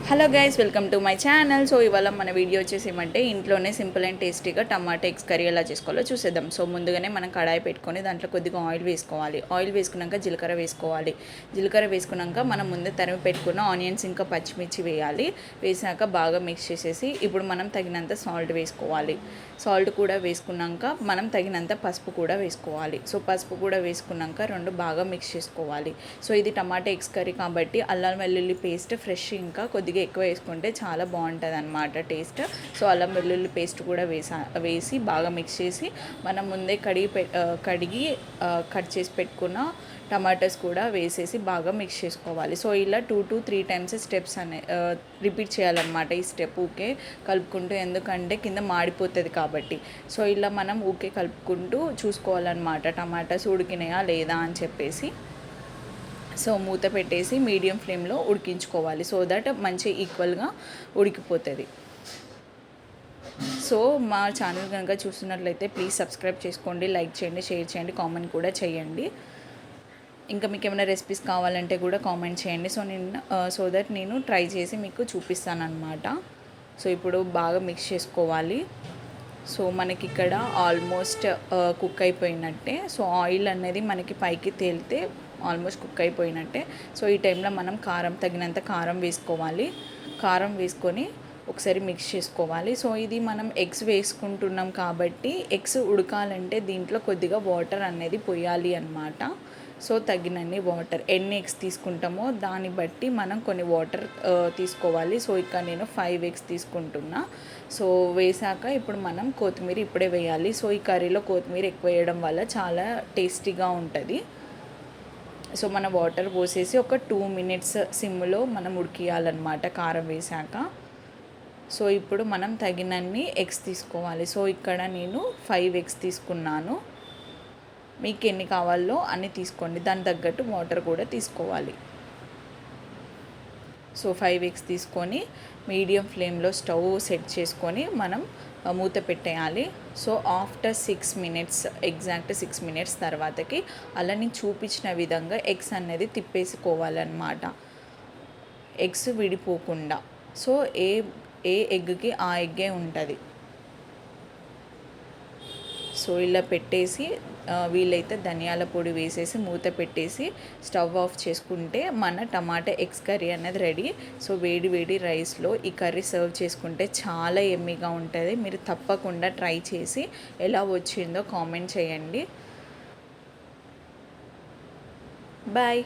Hello guys, welcome to my channel. So ఇవాళ మన video వచ్చేసి ఏమంటే ఇంట్లోనే సింపుల్ అండ్ టేస్టీగా టమాటా ఎగ్స్ కర్రీ ఎలా చేసుకోవాలో చూసేద్దాం. సో ముందుగానే మనం కడాయి పెట్టుకొని దాంట్లో కొద్దిగా ఆయిల్ వేసుకోవాలి. ఆయిల్ వేసుకున్నాక జీలకర్ర వేసుకోవాలి. జీలకర్ర వేసుకున్నాక మనం ముందే తరిమి పెట్టుకున్న ఆనియన్స్ ఇంకా పచ్చిమిర్చి వేయాలి. వేసాక బాగా మిక్స్ చేసేసి ఇప్పుడు మనం తగినంత సాల్ట్ వేసుకోవాలి. సాల్ట్ కూడా వేసుకున్నాక మనం తగినంత పసుపు కూడా వేసుకోవాలి. సో పసుపు కూడా వేసుకున్నాక రెండు బాగా మిక్స్ చేసుకోవాలి. సో ఇది టమాటా ఎగ్స్ కర్రీ కాబట్టి అల్లం వెల్లుల్లి పేస్ట్ ఫ్రెష్ ఇంకా కొద్దిగా ఎక్కువ వేసుకుంటే చాలా బాగుంటుంది అన్నమాట టేస్ట్. సో అల్లం వెల్లుల్లి పేస్ట్ కూడా వేసి బాగా మిక్స్ చేసి మనం ముందే కడిగి కట్ చేసి పెట్టుకున్న టమాటాస్ కూడా వేసేసి బాగా మిక్స్ చేసుకోవాలి. సో ఇలా 2 to 3 టైమ్స్ స్టెప్స్ రిపీట్ చేయాలన్నమాట. ఈ స్టెప్ ఊకే కలుపుకుంటూ, ఎందుకంటే కింద మాడిపోతుంది కాబట్టి. సో ఇలా మనం ఊకే కలుపుకుంటూ చూసుకోవాలన్నమాట టమాటాస్ ఉడికినాయా లేదా అని చెప్పేసి. సో మూత పెట్టేసి మీడియం ఫ్లేమ్లో ఉడికించుకోవాలి. సో దట్ మంచి ఈక్వల్గా ఉడికిపోతుంది. సో మా ఛానల్ కనుక చూస్తున్నట్లయితే ప్లీజ్ సబ్స్క్రైబ్ చేసుకోండి, లైక్ చేయండి, షేర్ చేయండి, కామెంట్ కూడా చేయండి. ఇంకా మీకు ఏమైనా రెసిపీస్ కావాలంటే కూడా కామెంట్ చేయండి. సో దట్ నేను ట్రై చేసి మీకు చూపిస్తాను అన్నమాట. సో ఇప్పుడు బాగా మిక్స్ చేసుకోవాలి. సో మనకి ఇక్కడ ఆల్మోస్ట్ కుక్ అయిపోయినట్టే. సో ఆయిల్ అనేది మనకి పైకి తేలితే ఆల్మోస్ట్ కుక్ అయిపోయినట్టే. సో ఈ టైంలో మనం తగినంత కారం వేసుకోవాలి. కారం వేసుకొని ఒకసారి మిక్స్ చేసుకోవాలి. సో ఇది మనం ఎగ్స్ వేసుకుంటున్నాం కాబట్టి ఎగ్స్ ఉడకాలంటే దీంట్లో కొద్దిగా వాటర్ అనేది పోయాలి అన్నమాట. సో తగినన్ని వాటర్, ఎన్ని ఎగ్స్ తీసుకుంటామో దాన్ని బట్టి మనం కొన్ని వాటర్ తీసుకోవాలి. సో ఇక్కడ నేను 5 ఎగ్స్ తీసుకుంటున్నా. సో వేసాక ఇప్పుడు మనం కొత్తిమీర ఇప్పుడే వేయాలి. సో ఈ కర్రీలో కొత్తిమీర ఎక్కువ వేయడం వల్ల చాలా టేస్టీగా ఉంటుంది. సో మన వాటర్ పోసేసి ఒక 2 minutes సిమ్లో మనం ఉడికియాలన్నమాట కారం వేసాక. సో ఇప్పుడు మనం తగినన్ని ఎగ్స్ తీసుకోవాలి. సో ఇక్కడ నేను 5 ఎగ్స్ తీసుకున్నాను. మీకు ఎన్ని కావాలో అన్ని తీసుకోండి, దాని తగ్గట్టు వాటర్ కూడా తీసుకోవాలి. సో 5 ఎగ్స్ తీసుకొని మీడియం ఫ్లేమ్లో స్టవ్ సెట్ చేసుకొని మనం మూత పెట్టేయాలి. So after 6 minutes, exact 6 minutes తర్వాతకి అలా నేను చూపించిన విధంగా ఎగ్స్ అనేది తిప్పేసుకోవాలన్నమాట, ఎగ్స్ విడిపోకుండా. సో ఏ ఎగ్కి ఆ ఎగ్గే ఉంటుంది. సో ఇలా పెట్టేసి వీలైతే ధనియాల పొడి వేసేసి మూత పెట్టేసి స్టవ్ ఆఫ్ చేసుకుంటే మన టమాటా ఎగ్స్ కర్రీ అనేది రెడీ. సో వేడి వేడి రైస్లో ఈ కర్రీ సర్వ్ చేసుకుంటే చాలా ఎమ్మీగా ఉంటుంది. మీరు తప్పకుండా ట్రై చేసి ఎలా వచ్చిందో కామెంట్ చేయండి. బాయ్.